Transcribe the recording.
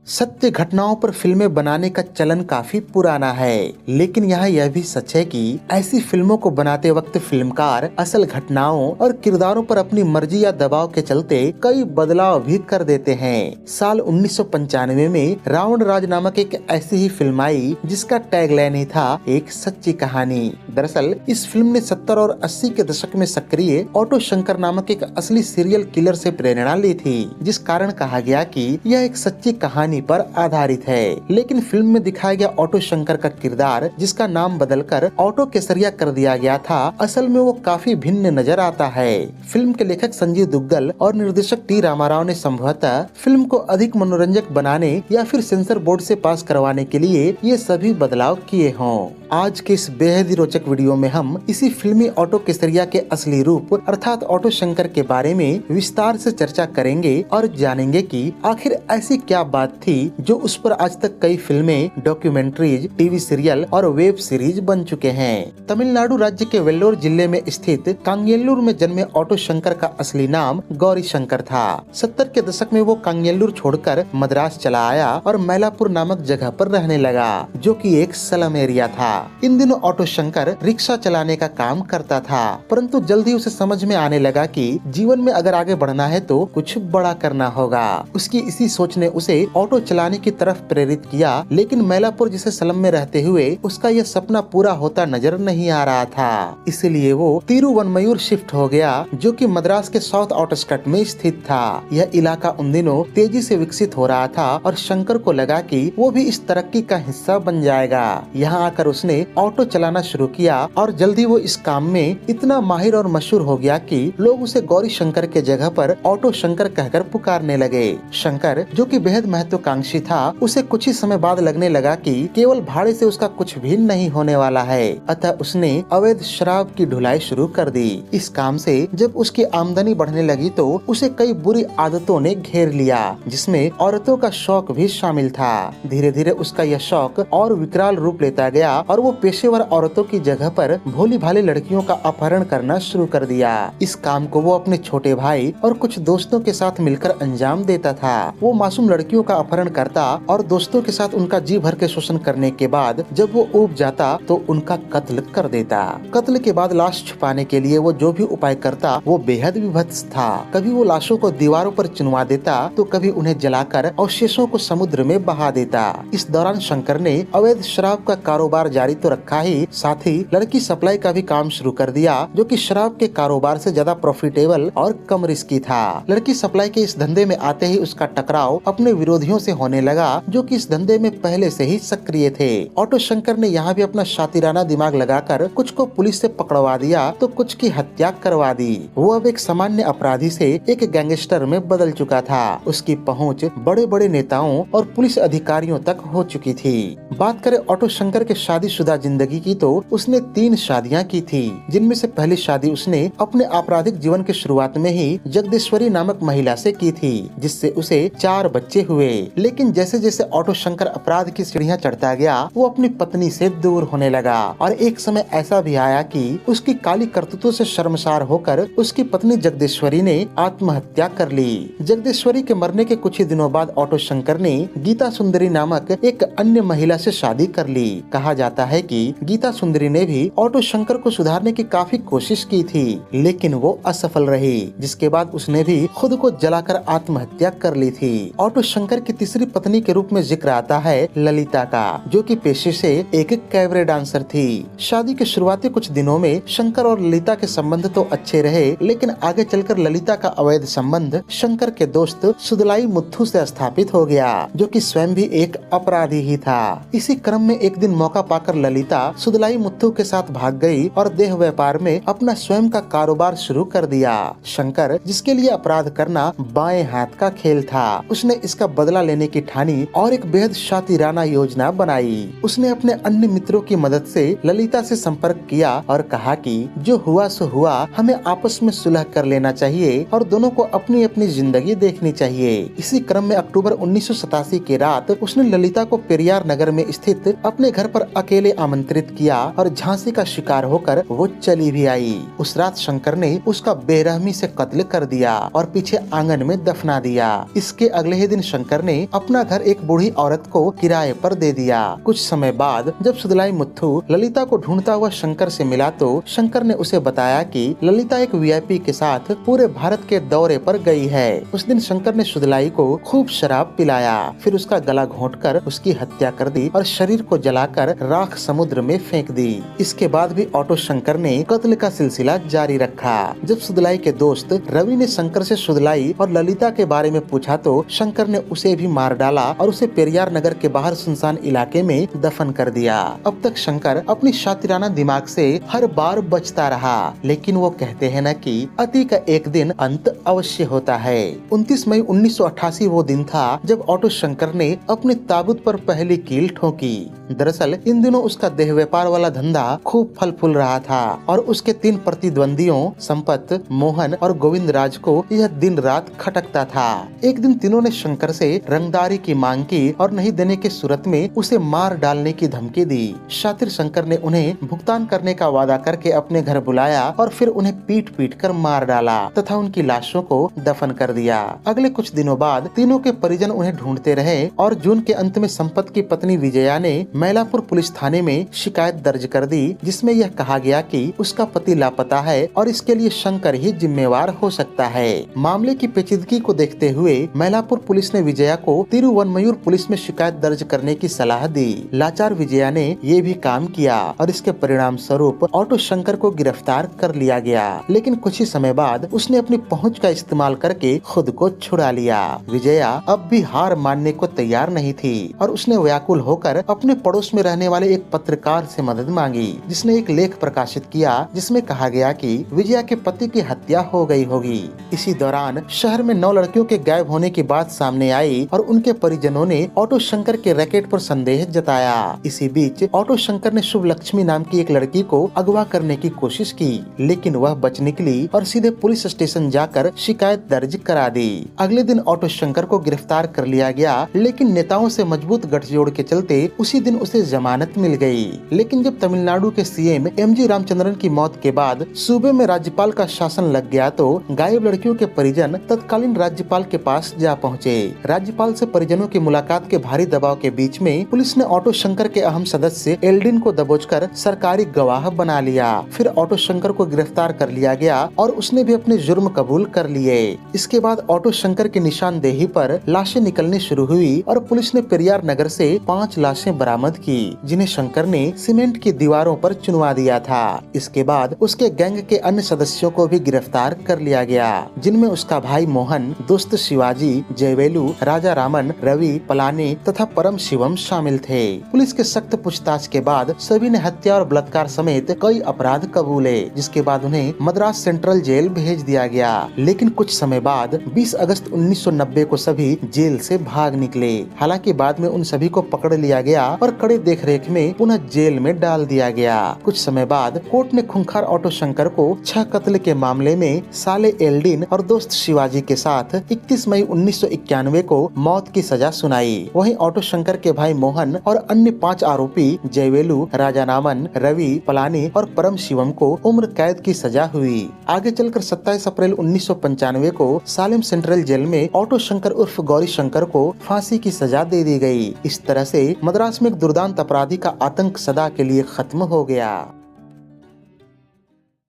सत्य घटनाओं पर फिल्में बनाने का चलन काफी पुराना है, लेकिन यहाँ यह भी सच है कि ऐसी फिल्मों को बनाते वक्त फिल्मकार असल घटनाओं और किरदारों पर अपनी मर्जी या दबाव के चलते कई बदलाव भी कर देते हैं। साल 1995 में रावण राज नामक एक ऐसी ही फिल्म आई जिसका टैगलाइन ही था एक सच्ची कहानी। दरअसल इस फिल्म ने 70 और 80 के दशक में सक्रिय ऑटो शंकर नामक एक असली सीरियल किलर से प्रेरणा ली थी, जिस कारण कहा गया कि यह एक सच्ची कहानी पर आधारित है। लेकिन फिल्म में दिखाया गया ऑटो शंकर का किरदार, जिसका नाम बदलकर ऑटो केसरिया कर दिया गया था, असल में वो काफी भिन्न नजर आता है। फिल्म के लेखक संजीव दुग्गल और निर्देशक टी रामाराव ने संभवतः फिल्म को अधिक मनोरंजक बनाने या फिर सेंसर बोर्ड से पास करवाने के लिए ये सभी बदलाव किए हों। आज के इस बेहद ही रोचक वीडियो में हम इसी फिल्मी ऑटो केसरिया के असली रूप अर्थात ऑटो शंकर के बारे में विस्तार से चर्चा करेंगे और जानेंगे कि आखिर ऐसी क्या बात थी जो उस पर आज तक कई फिल्में, डॉक्यूमेंट्रीज, टीवी सीरियल और वेब सीरीज बन चुके हैं। तमिलनाडु राज्य के वेल्लोर जिले में स्थित कांगेल्लूर में जन्मे ऑटो शंकर का असली नाम गौरी शंकर था। 70 के दशक में वो कांगेल्लूर छोड़कर मद्रास चला आया और मैलापुर नामक जगह पर रहने लगा, जो कि एक स्लम एरिया था। इन दिनों ऑटो शंकर रिक्शा चलाने का काम करता था, परंतु जल्दी उसे समझ में आने लगा कि जीवन में अगर आगे बढ़ना है तो कुछ बड़ा करना होगा। उसकी इसी सोच ने उसे ऑटो चलाने की तरफ प्रेरित किया, लेकिन मैलापुर जैसे स्लम में रहते हुए उसका यह सपना पूरा होता नजर नहीं आ रहा था। इसलिए वो तिरुवनमयूर शिफ्ट हो गया, जो कि मद्रास के साउथ आउटस्कर्ट में स्थित था। यह इलाका उन दिनों तेजी से विकसित हो रहा था और शंकर को लगा कि वो भी इस तरक्की का हिस्सा बन जाएगा। यहाँ आकर उसने ऑटो चलाना शुरू किया और जल्दी वो इस काम में इतना माहिर और मशहूर हो गया कि लोग उसे गौरी शंकर के जगह पर ऑटो शंकर कहकर पुकारने लगे। शंकर, जो कि बेहद महत्वाकांक्षी था, उसे कुछ ही समय बाद लगने लगा कि केवल भाड़े से उसका कुछ भी नहीं होने वाला है। अतः उसने अवैध शराब की ढुलाई शुरू कर दी। इस काम से जब उसकी आमदनी बढ़ने लगी तो उसे कई बुरी आदतों ने घेर लिया, जिसमें औरतों का शौक भी शामिल था। धीरे धीरे उसका यह शौक और विकराल रूप लेता गया और वो पेशेवर औरतों की जगह पर भोली भाली लड़कियों का अपहरण करना शुरू कर दिया। इस काम को वो अपने छोटे भाई और कुछ दोस्तों के साथ मिलकर अंजाम देता था। वो मासूम लड़कियों का अपहरण करता और दोस्तों के साथ उनका जी भर के शोषण करने के बाद जब वो ऊब जाता तो उनका कत्ल कर देता। कत्ल के बाद लाश छुपाने के लिए वो जो भी उपाय करता वो बेहद विभत्स था। कभी वो लाशों को दीवारों पर चिनवा देता तो कभी उन्हें जलाकर अवशेषों को समुद्र में बहा देता। इस दौरान शंकर ने अवैध शराब का कारोबार जारी तो रखा ही, साथ ही लड़की सप्लाई का भी काम शुरू कर दिया, जो कि शराब के कारोबार से ज्यादा प्रॉफिटेबल और कम रिस्की था। लड़की सप्लाई के इस धंधे में आते ही उसका टकराव अपने विरोधियों से होने लगा, जो कि इस धंधे में पहले से ही सक्रिय थे। ऑटो शंकर ने यहाँ भी अपना शातिराना दिमाग लगाकर कुछ को पुलिस से पकड़वा दिया तो कुछ की हत्या करवा दी। वो अब एक सामान्य अपराधी से एक गैंगस्टर में बदल चुका था। उसकी पहुँच बड़े बड़े नेताओं और पुलिस अधिकारियों तक हो चुकी थी। बात करें ऑटो शंकर के शादीशुदा जिंदगी की तो उसने 3 शादियां की थी, जिनमें से पहली शादी उसने अपने आपराधिक जीवन के शुरुआत में ही जगदीश्वरी नामक महिला से की थी, जिससे उसे 4 बच्चे हुए। लेकिन जैसे जैसे ऑटो शंकर अपराध की सीढ़ियां चढ़ता गया वो अपनी पत्नी से दूर होने लगा और एक समय ऐसा भी आया कि उसकी काली करतूतों से शर्मसार होकर उसकी पत्नी जगदीश्वरी ने आत्महत्या कर ली। जगदीश्वरी के मरने के कुछ ही दिनों बाद ऑटो शंकर ने गीता सुंदरी नामक एक अन्य महिला से शादी कर ली। कहा जाता है कि गीता सुंदरी ने भी ऑटो शंकर को सुधारने की काफी कोशिश की थी, लेकिन वो असफल रही, जिसके बाद उसने भी खुद को जलाकर आत्महत्या कर ली थी। ऑटो शंकर की तीसरी पत्नी के रूप में जिक्र आता है ललिता का, जो कि पेशे से एक कैबरे डांसर थी। शादी के शुरुआती कुछ दिनों में शंकर और ललिता के संबंध तो अच्छे रहे, लेकिन आगे चलकर ललिता का अवैध संबंध शंकर के दोस्त सुदलाई मुथु से स्थापित हो गया, जो कि स्वयं भी एक अपराधी ही था। इसी क्रम में एक दिन मौका पाकर ललिता सुदलाई मुथु के साथ भाग गई और देह व्यापार में अपना स्वयं का कारोबार शुरू कर दिया। शंकर, जिसके लिए अपराध करना बाएं हाथ का खेल था, उसने इसका बदला लेने की ठानी और एक बेहद शातिराना योजना बनाई। उसने अपने अन्य मित्रों की मदद से ललिता से संपर्क किया और कहा कि जो हुआ सो हुआ, हमें आपस में सुलह कर लेना चाहिए और दोनों को अपनी अपनी जिंदगी देखनी चाहिए। इसी क्रम में अक्टूबर 1987 की रात उसने ललिता को पेरियार नगर में स्थित अपने घर पर अकेले लिए आमंत्रित किया और झांसी का शिकार होकर वो चली भी आई। उस रात शंकर ने उसका बेरहमी से कत्ल कर दिया और पीछे आंगन में दफना दिया। इसके अगले ही दिन शंकर ने अपना घर एक बूढ़ी औरत को किराए पर दे दिया। कुछ समय बाद जब सुदलाई मुत्थू ललिता को ढूंढता हुआ शंकर से मिला तो शंकर ने उसे बताया कि ललिता एक वीआईपी के साथ पूरे भारत के दौरे पर गई है। उस दिन शंकर ने सुदलाई को खूब शराब पिलाया, फिर उसका गला घोंटकर उसकी हत्या कर दी और शरीर को जलाकर राख समुद्र में फेंक दी। इसके बाद भी ऑटो शंकर ने कत्ल का सिलसिला जारी रखा। जब सुदलाई के दोस्त रवि ने शंकर से सुदलाई और ललिता के बारे में पूछा तो शंकर ने उसे भी मार डाला और उसे पेरियार नगर के बाहर सुनसान इलाके में दफन कर दिया। अब तक शंकर अपनी शातिराना दिमाग से हर बार बचता रहा, लेकिन वो कहते हैं न कि अति का एक दिन अंत अवश्य होता है। 29 मई 1988 वो दिन था जब ऑटो शंकर ने अपने ताबूत पर पहली कील ठोकी। दरअसल इन दिनों उसका देह व्यापार वाला धंधा खूब फल फूल रहा था और उसके 3 प्रतिद्वंदियों संपत, मोहन और गोविंद राज को यह दिन रात खटकता था। एक दिन तीनों ने शंकर से रंगदारी की मांग की और नहीं देने के सूरत में उसे मार डालने की धमकी दी। शातिर शंकर ने उन्हें भुगतान करने का वादा करके अपने घर बुलाया और फिर उन्हें पीट पीट कर मार डाला तथा उनकी लाशों को दफन कर दिया। अगले कुछ दिनों बाद तीनों के परिजन उन्हें ढूंढते रहे और जून के अंत में संपत की पत्नी विजया ने मैलापुर पुलिस थाने में शिकायत दर्ज कर दी, जिसमें यह कहा गया कि उसका पति लापता है और इसके लिए शंकर ही जिम्मेवार हो सकता है। मामले की पेचीदगी को देखते हुए मैलापुर पुलिस ने विजया को तिरुवनमयूर पुलिस में शिकायत दर्ज करने की सलाह दी। लाचार विजया ने ये भी काम किया और इसके परिणाम स्वरूप ऑटो शंकर को गिरफ्तार कर लिया गया, लेकिन कुछ ही समय बाद उसने अपनी पहुंच का इस्तेमाल करके खुद को छुड़ा लिया। विजया अब भी हार मानने को तैयार नहीं थी और उसने व्याकुल होकर अपने पड़ोस में रहने वाले एक पत्रकार से मदद मांगी, जिसने एक लेख प्रकाशित किया जिसमें कहा गया कि विजया के पति की हत्या हो गई होगी। इसी दौरान शहर में 9 लड़कियों के गायब होने की बात सामने आई और उनके परिजनों ने ऑटो शंकर के रैकेट पर संदेह जताया। इसी बीच ऑटो शंकर ने शुभ लक्ष्मी नाम की एक लड़की को अगवा करने की कोशिश की, लेकिन वह बच निकली और सीधे पुलिस स्टेशन जाकर शिकायत दर्ज करा दी। अगले दिन ऑटो शंकर को गिरफ्तार कर लिया गया, लेकिन नेताओं से मजबूत गठजोड़ के चलते उसी दिन उसे जमानत मिल गई। लेकिन जब तमिलनाडु के सीएम एमजी रामचंद्रन की मौत के बाद सूबे में राज्यपाल का शासन लग गया तो गायब लड़कियों के परिजन तत्कालीन राज्यपाल के पास जा पहुँचे। राज्यपाल से परिजनों की मुलाकात के भारी दबाव के बीच में पुलिस ने ऑटो शंकर के अहम सदस्य एल्डिन को दबोचकर सरकारी गवाह बना लिया। फिर ऑटो शंकर को गिरफ्तार कर लिया गया और उसने भी अपने जुर्म कबूल कर लिए। इसके बाद ऑटो शंकर की निशानदेही पर लाशें निकलनी शुरू हुई और पुलिस ने पेरियार नगर से 5 लाशें बरामद की, जिन्हें शंकर ने सीमेंट की दीवारों पर चुनवा दिया था। इसके बाद उसके गैंग के अन्य सदस्यों को भी गिरफ्तार कर लिया गया, जिनमें उसका भाई मोहन, दोस्त शिवाजी, जयवेलू, राजा रामन, रवि, पलानी तथा परम शिवम शामिल थे। पुलिस के सख्त पूछताछ के बाद सभी ने हत्या और बलात्कार समेत कई अपराध कबूले, जिसके बाद उन्हें मद्रास सेंट्रल जेल भेज दिया गया। लेकिन कुछ समय बाद 20 अगस्त 1990 को सभी जेल से भाग निकले। हालांकि बाद में उन सभी को पकड़ लिया गया और कड़े देखरेख में पुनः जेल में डाल दिया गया। कुछ समय बाद कोर्ट ने खूंखार ऑटो शंकर को 6 कत्ल के मामले में साले एल्डिन और दोस्त शिवाजी के साथ 31 मई 1991 को मौत की सजा सुनाई। वहीं ऑटो शंकर के भाई मोहन और अन्य 5 आरोपी जयवेलू, राजा नामन, रवि, पलानी और परम शिवम को उम्र कैद की सजा हुई। आगे चलकर 27 अप्रैल 1995 को सालेम सेंट्रल जेल में ऑटो शंकर उर्फ गौरी शंकर को फांसी की सजा दे दी गई। इस तरह से मद्रास में एक दुर्दांत अपराधी का आतंक सदा के लिए खत्म हो गया।